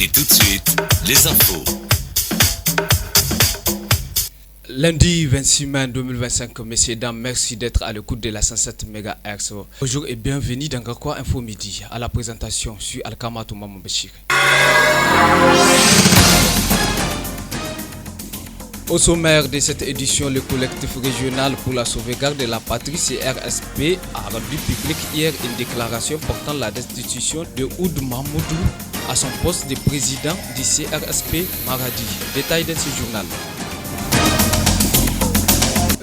Et tout de suite, les infos. Lundi 26 mai 2025, messieurs, dames, merci d'être à l'écoute de la 107 MHz. Bonjour et bienvenue dans Gakwa Info Midi. À la présentation, je suis Alkamatou Mamambachir. Au sommaire de cette édition, le collectif régional pour la sauvegarde de la patrie CRSP a rendu public hier une déclaration portant la destitution de Ould Mahmoudou à son poste de président du CRSP Maradi. Détail de ce journal.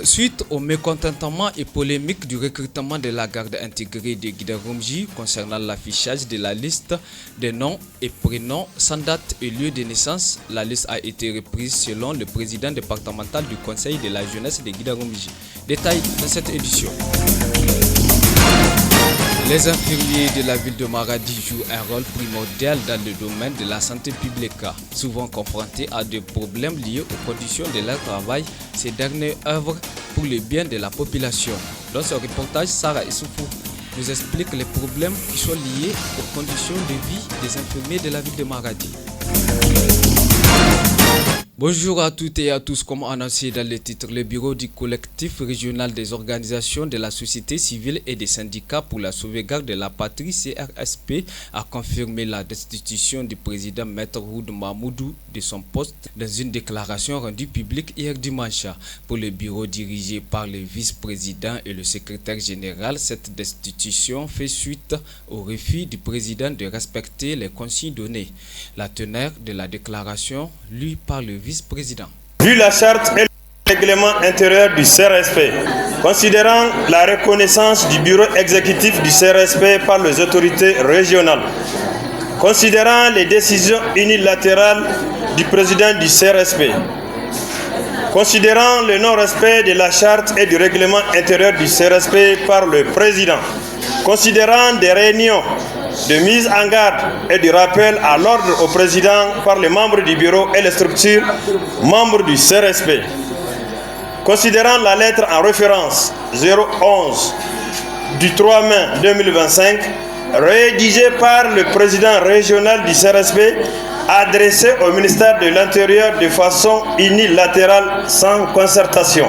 Suite au mécontentement et polémique du recrutement de la garde intégrée de Guidarumji concernant l'affichage de la liste des noms et prénoms sans date et lieu de naissance, la liste a été reprise selon le président départemental du conseil de la jeunesse de Guidarumji. Détail dans cette édition. Les infirmiers de la ville de Maradi jouent un rôle primordial dans le domaine de la santé publique. Souvent confrontés à des problèmes liés aux conditions de leur travail, ces derniers œuvrent pour le bien de la population. Dans ce reportage, Sarah Issoufou nous explique les problèmes qui sont liés aux conditions de vie des infirmiers de la ville de Maradi. Bonjour à toutes et à tous. Comme annoncé dans le titre, le bureau du collectif régional des organisations de la société civile et des syndicats pour la sauvegarde de la patrie CRSP a confirmé la destitution du président Maître Ould Mahmoudou de son poste dans une déclaration rendue publique hier dimanche. Pour le bureau dirigé par le vice-président et le secrétaire général, cette destitution fait suite au refus du président de respecter les consignes données. La teneur de la déclaration, lue par le vice-président. Vu la charte et le règlement intérieur du CRSP, considérant la reconnaissance du bureau exécutif du CRSP par les autorités régionales, considérant les décisions unilatérales du président du CRSP, considérant le non-respect de la charte et du règlement intérieur du CRSP par le président, considérant des réunions de mise en garde et de rappel à l'ordre au président par les membres du bureau et les structures membres du CRSP. Considérant la lettre en référence 011 du 3 mai 2025, rédigée par le président régional du CRSP, adressée au ministère de l'Intérieur de façon unilatérale sans concertation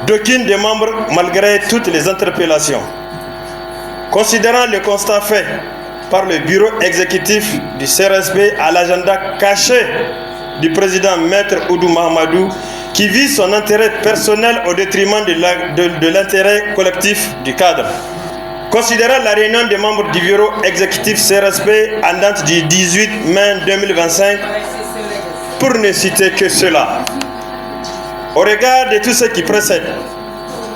d'aucun des membres malgré toutes les interpellations. Considérant le constat fait par le bureau exécutif du CRSP à l'agenda caché du président Maître Ould Mahmoudou qui vise son intérêt personnel au détriment de l'intérêt collectif du cadre. Considérant la réunion des membres du bureau exécutif CRSP en date du 18 mai 2025, pour ne citer que cela, au regard de tout ce qui précède,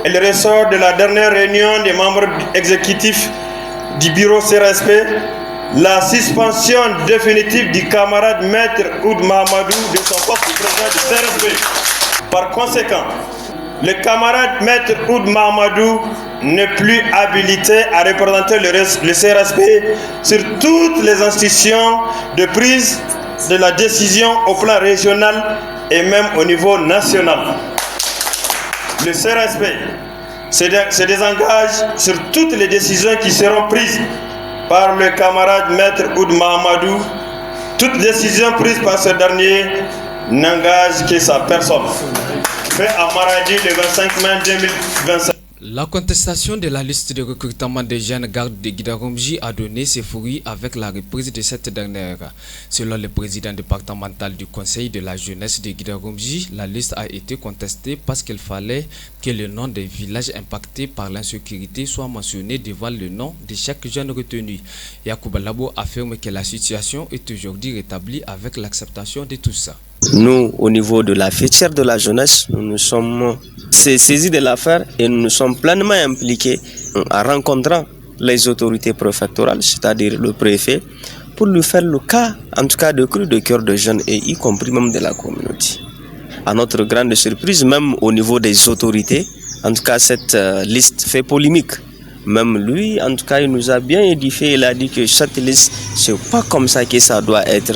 il ressort de la dernière réunion des membres exécutifs du bureau CRSP la suspension définitive du camarade Maître Ould Mahmoudou de son poste de président du CRSP. Par conséquent, le camarade Maître Ould Mahmoudou n'est plus habilité à représenter le CRSP sur toutes les institutions de prise de la décision au plan régional et même au niveau national. Le CRSP se désengage sur toutes les décisions qui seront prises par le camarade Maître Ould Mahmoudou. Toute décision prise par ce dernier n'engage que sa personne. Fait à Maradi le 25 mai 2025. La contestation de la liste de recrutement des jeunes gardes de Guidarumji a donné ses fruits avec la reprise de cette dernière. Selon le président départemental du conseil de la jeunesse de Guidarumji, la liste a été contestée parce qu'il fallait que le nom des villages impactés par l'insécurité soit mentionné devant le nom de chaque jeune retenu. Yacouba Labo affirme que la situation est aujourd'hui rétablie avec l'acceptation de tous. Nous, au niveau de la fêtière de la jeunesse, nous nous sommes saisis de l'affaire et nous nous sommes pleinement impliqués en rencontrant les autorités préfectorales, c'est-à-dire le préfet, pour lui faire le cas, en tout cas de cru de cœur de jeunes et y compris même de la communauté. À notre grande surprise, même au niveau des autorités, en tout cas cette liste fait polémique. Même lui, en tout cas, il nous a bien édifié. Il a dit que cette liste, c'est pas comme ça que ça doit être.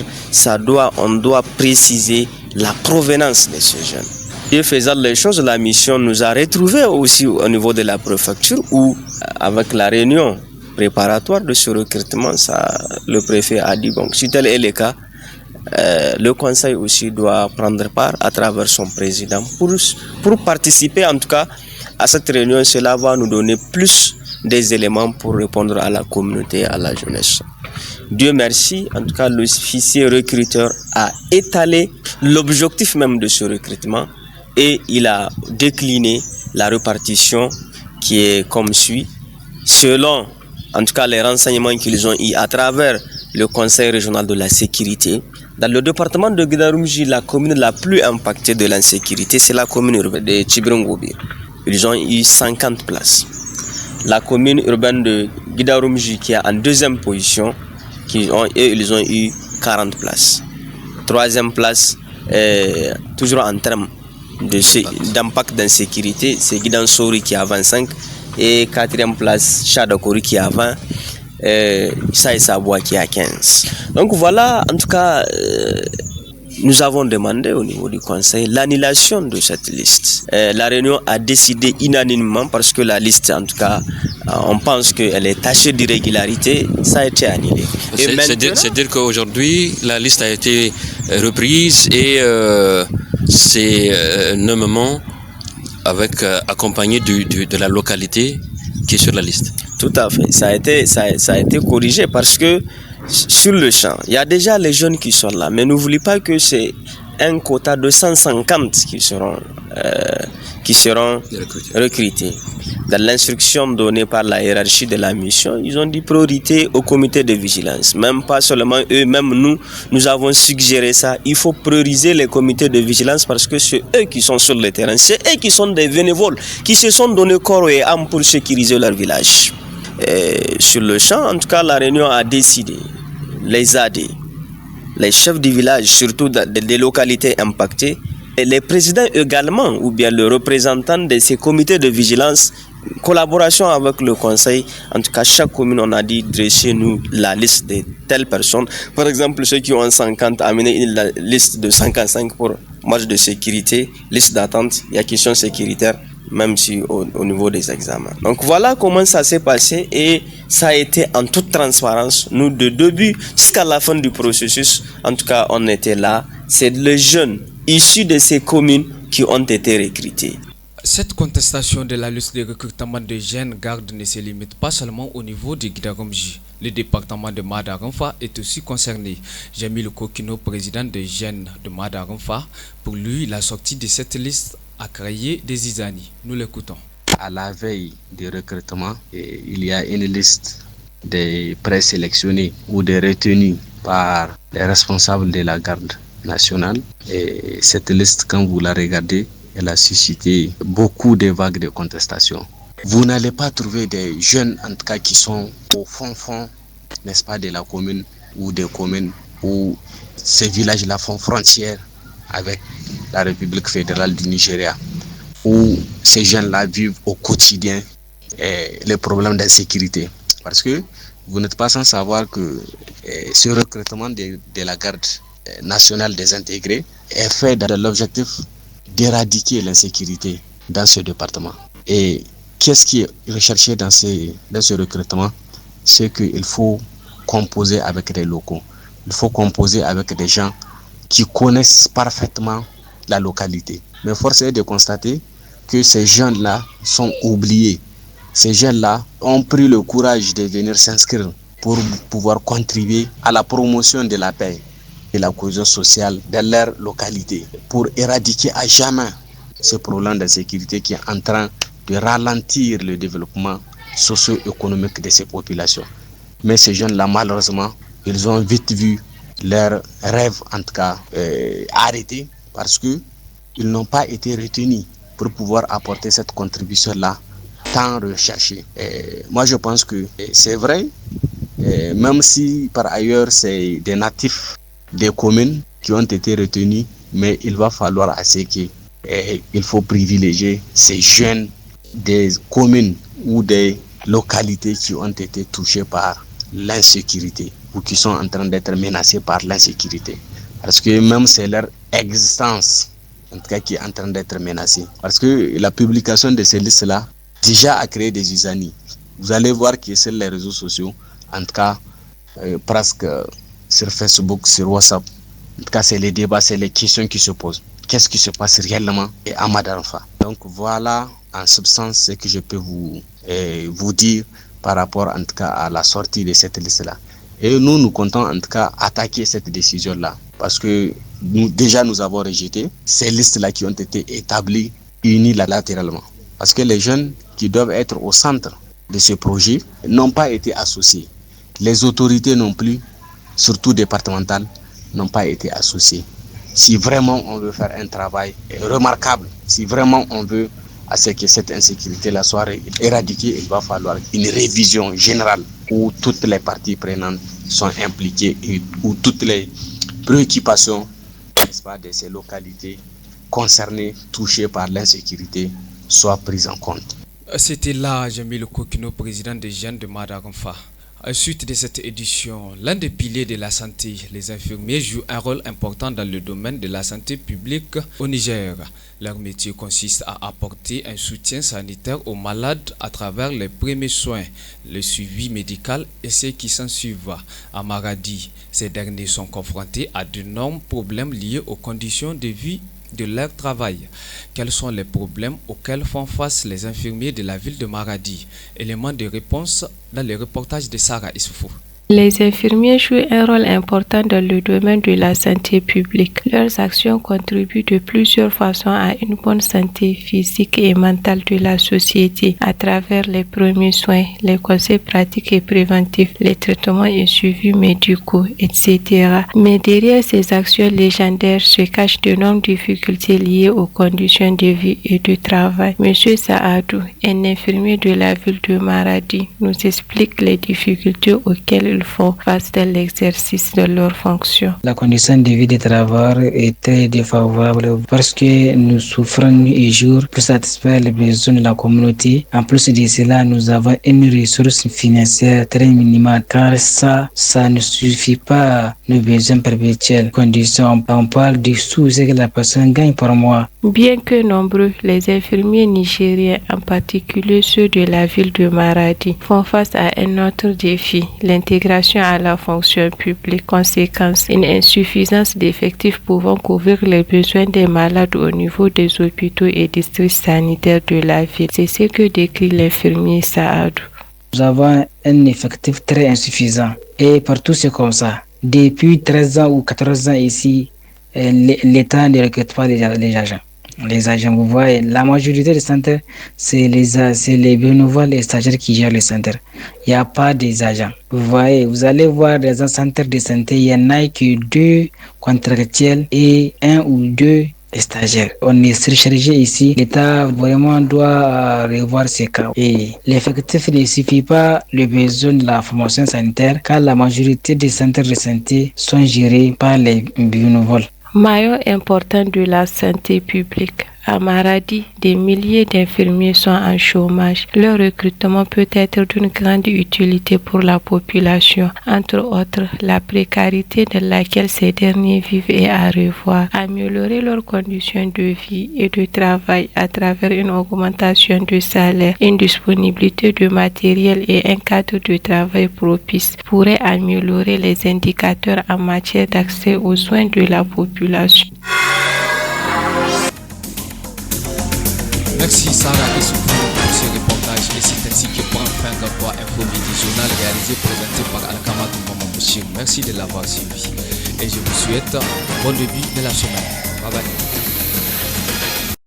On doit préciser la provenance de ces jeunes. Et faisant les choses, la mission nous a retrouvés aussi au niveau de la préfecture où, avec la réunion préparatoire de ce recrutement, le préfet a dit, bon, si tel est le cas, le conseil aussi doit prendre part à travers son président pour participer en tout cas à cette réunion. Cela va nous donner plus des éléments pour répondre à la communauté, à la jeunesse. Dieu merci, en tout cas l'officier recruteur a étalé l'objectif même de ce recrutement et il a décliné la répartition qui est comme suit, selon en tout cas les renseignements qu'ils ont eu à travers le Conseil régional de la sécurité. Dans le département de Guidarumji, la commune la plus impactée de l'insécurité, c'est la commune urbaine de Tchibirungobi. Ils ont eu 50 places. La commune urbaine de Guidarumji qui est en deuxième position, ils ont eu 40 places. Troisième place, toujours en termes d'impact d'insécurité, c'est Guidansori qui a 25. Et quatrième place, Chadakori qui a 20. Saïsaboua qui a 15. Donc voilà, en tout cas, nous avons demandé au niveau du conseil l'annulation de cette liste. La réunion a décidé unanimement parce que la liste, en tout cas, on pense qu'elle est tachée d'irrégularité, ça a été annulé. C'est-à-dire qu'aujourd'hui, la liste a été reprise et c'est nommément accompagné de la localité qui est sur la liste. Tout à fait, ça a été corrigé parce que sur le champ, il y a déjà les jeunes qui sont là, mais n'oubliez pas que c'est un quota de 150 qui seront recrutés. Dans l'instruction donnée par la hiérarchie de la mission, ils ont dit priorité au comité de vigilance. Même pas seulement eux, même nous avons suggéré ça. Il faut prioriser les comités de vigilance parce que c'est eux qui sont sur le terrain. C'est eux qui sont des bénévoles, qui se sont donnés corps et âme pour sécuriser leur village. Et sur le champ, en tout cas, la réunion a décidé, les AD, les chefs du village, surtout des localités impactées, et les présidents également, ou bien le représentant de ces comités de vigilance, collaboration avec le conseil. En tout cas, chaque commune, on a dit, dressez-nous la liste de telles personnes. Par exemple, ceux qui ont 50, amenez une liste de 55 pour marge de sécurité, liste d'attente, il y a question sécuritaire, même si au niveau des examens. Donc voilà comment ça s'est passé et ça a été en toute transparence. Nous, de début jusqu'à la fin du processus, en tout cas, on était là. C'est les jeunes issus de ces communes qui ont été recrutés. Cette contestation de la liste de recrutement de jeunes gardes ne se limite pas seulement au niveau de Guidarumji. Le département de Madaramfa est aussi concerné. Jamil Kokino, président des jeunes de Madaramfa, pour lui, la sortie de cette liste a créé des zizanies. Nous l'écoutons. À la veille du recrutement, il y a une liste des présélectionnés ou des retenus par les responsables de la garde nationale. Et cette liste, quand vous la regardez, elle a suscité beaucoup de vagues de contestation. Vous n'allez pas trouver des jeunes, en tout cas, qui sont au fond, n'est-ce pas, de la commune ou des communes où ces villages-là font frontière avec la République fédérale du Nigeria, où ces jeunes-là vivent au quotidien les problèmes d'insécurité. Parce que vous n'êtes pas sans savoir que ce recrutement de la garde nationale désintégrée est fait dans l'objectif d'éradiquer l'insécurité dans ce département. Et qu'est-ce qui est recherché dans ce recrutement? C'est qu'il faut composer avec des locaux. Il faut composer avec des gens qui connaissent parfaitement la localité. Mais force est de constater que ces jeunes-là sont oubliés. Ces jeunes-là ont pris le courage de venir s'inscrire pour pouvoir contribuer à la promotion de la paix et la cohésion sociale dans leur localité, pour éradiquer à jamais ce problème d'insécurité qui est en train de ralentir le développement socio-économique de ces populations. Mais ces jeunes-là, malheureusement, ils ont vite vu leurs rêves, en tout cas, arrêtés parce qu'ils n'ont pas été retenus pour pouvoir apporter cette contribution-là tant recherchée. Moi, je pense que c'est vrai, même si par ailleurs c'est des natifs des communes qui ont été retenus, mais il va falloir assez qu'il faut privilégier ces jeunes des communes ou des localités qui ont été touchées par l'insécurité ou qui sont en train d'être menacées par l'insécurité. Parce que même c'est leur existence, en tout cas, qui est en train d'être menacée. Parce que la publication de ces listes-là déjà a créé des usanies. Vous allez voir que sur les réseaux sociaux, en tout cas, presque sur Facebook, sur WhatsApp, en tout cas, c'est les débats, c'est les questions qui se posent. Qu'est-ce qui se passe réellement à Madanfa? Donc voilà, en substance, ce que je peux vous dire par rapport, en tout cas, à la sortie de cette liste-là. Et nous comptons, en tout cas, attaquer cette décision-là. Parce que nous avons rejeté ces listes-là qui ont été établies unilatéralement. Parce que les jeunes qui doivent être au centre de ce projet n'ont pas été associés. Les autorités non plus, surtout départementales, n'ont pas été associées. Si vraiment on veut faire un travail remarquable, si vraiment on veut à ce que cette insécurité-là soit éradiquée, il va falloir une révision générale où toutes les parties prenantes sont impliquées et où toutes les préoccupations, n'est-ce pas, de ces localités concernées, touchées par l'insécurité, soient prises en compte. C'était là Jamil Kokino, président des jeunes de Madanfa. À la suite de cette édition, l'un des piliers de la santé, les infirmiers jouent un rôle important dans le domaine de la santé publique au Niger. Leur métier consiste à apporter un soutien sanitaire aux malades à travers les premiers soins, le suivi médical et ceux qui s'en suivent. À Maradi, ces derniers sont confrontés à d'énormes problèmes liés aux conditions de vie de leur travail. Quels sont les problèmes auxquels font face les infirmiers de la ville de Maradi? Élément de réponse dans le reportage de Sarah Issoufou. Les infirmiers jouent un rôle important dans le domaine de la santé publique. Leurs actions contribuent de plusieurs façons à une bonne santé physique et mentale de la société à travers les premiers soins, les conseils pratiques et préventifs, les traitements et suivis médicaux, etc. Mais derrière ces actions légendaires se cachent d'énormes difficultés liées aux conditions de vie et de travail. Monsieur Saadou, un infirmier de la ville de Maradi, nous explique les difficultés auxquelles font face à l'exercice de leurs fonctions. La condition de vie de travail est très défavorable parce que nous souffrons nuit et jour pour satisfaire les besoins de la communauté. En plus de cela, nous avons une ressource financière très minimale car ça ne suffit pas à nos besoins perpétuels. Conditions, on parle du sous que la personne gagne par mois. Bien que nombreux, les infirmiers nigériens, en particulier ceux de la ville de Maradi, font face à un autre défi, l'intégration à la fonction publique. Conséquence, une insuffisance d'effectifs pouvant couvrir les besoins des malades au niveau des hôpitaux et districts sanitaires de la ville. C'est ce que décrit l'infirmier Saadou. Nous avons un effectif très insuffisant et partout c'est comme ça. Depuis 13 ans ou 14 ans ici, l'État ne recrute pas les agents. Les agents, vous voyez, la majorité des centres, c'est les bénévoles et stagiaires qui gèrent les centres. Il n'y a pas des agents. Vous voyez, vous allez voir dans un centre de santé, il n'y en a que 2 contractuels et 1 ou 2 stagiaires. On est surchargé ici. L'État vraiment doit revoir ces cas. Et l'effectif ne suffit pas le besoin de la formation sanitaire car la majorité des centres de santé sont gérés par les bénévoles. Maillon important de la santé publique. À Maradi, des milliers d'infirmiers sont en chômage. Leur recrutement peut être d'une grande utilité pour la population. Entre autres, la précarité dans laquelle ces derniers vivent est à revoir. Améliorer leurs conditions de vie et de travail à travers une augmentation de salaire, une disponibilité de matériel et un cadre de travail propice pourrait améliorer les indicateurs en matière d'accès aux soins de la population. Merci Sarah Issoufou pour ce reportage et c'est ainsi que prend fin Gagwa Info Midi Journal réalisé et présenté par Al-Kamadou Maman Bouchir. Merci de l'avoir suivi et je vous souhaite bon début de la semaine. Bye bye.